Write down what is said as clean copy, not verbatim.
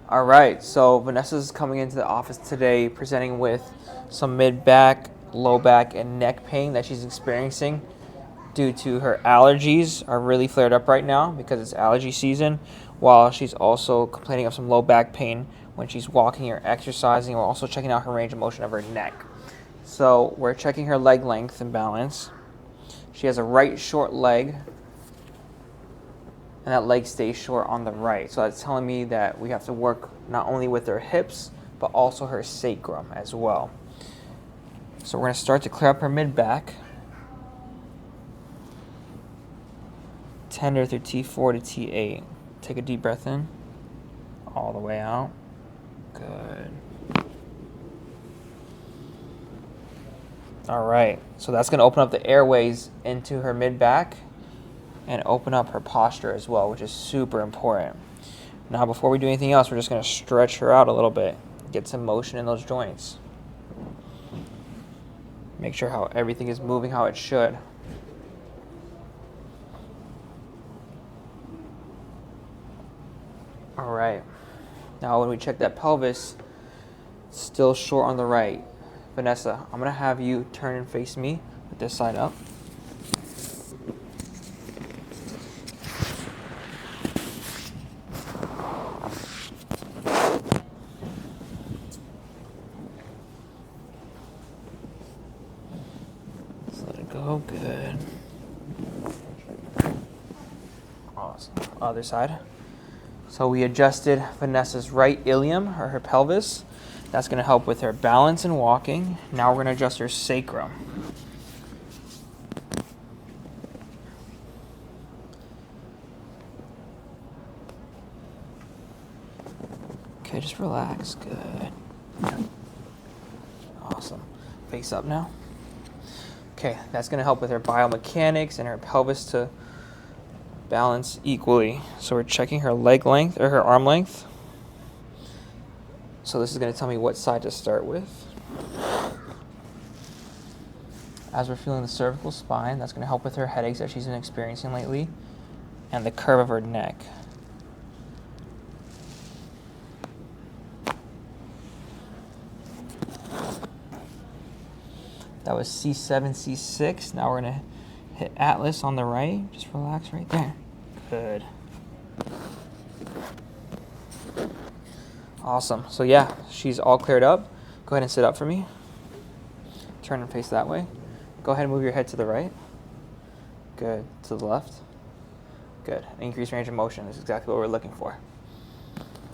All right, so Vanessa's coming into the office today presenting with some mid-back, low back, and neck pain that she's experiencing due to her allergies are really flared up right now because it's allergy season, while she's also complaining of some low back pain when she's walking or exercising. We're also checking out her range of motion of her neck. So we're checking her leg length and balance. She has a right short leg, and that leg stays short on the right. So that's telling me that we have to work not only with her hips, but also her sacrum as well. So we're going to start to clear up her mid-back. Tender through T4 to T8. Take a deep breath in, all the way out. Good. All right, so that's going to open up the airways into her mid-back and open up her posture as well, which is super important. Now, before we do anything else, we're just going to stretch her out a little bit, get some motion in those joints. Make sure how everything is moving how it should. All right. Now, when we check that pelvis, it's still short on the right. Vanessa, I'm going to have you turn and face me with this side up. Just let it go. Good. Awesome. Other side. So we adjusted Vanessa's right ilium, or her pelvis. That's going to help with her balance and walking. Now we're going to adjust her sacrum. Okay, just relax. Good. Awesome. Face up now. Okay, that's going to help with her biomechanics and her pelvis to balance equally. So we're checking her leg length, or her arm length. So this is going to tell me what side to start with. As we're feeling the cervical spine, that's going to help with her headaches that she's been experiencing lately, and the curve of her neck. That was C7, C6. Now we're going to hit Atlas on the right. Just relax right there. Good. Awesome. So yeah, she's all cleared up. Go ahead and sit up for me. Turn and face that way. Go ahead and move your head to the right. Good. To the left. Good. Increase range of motion is exactly what we're looking for.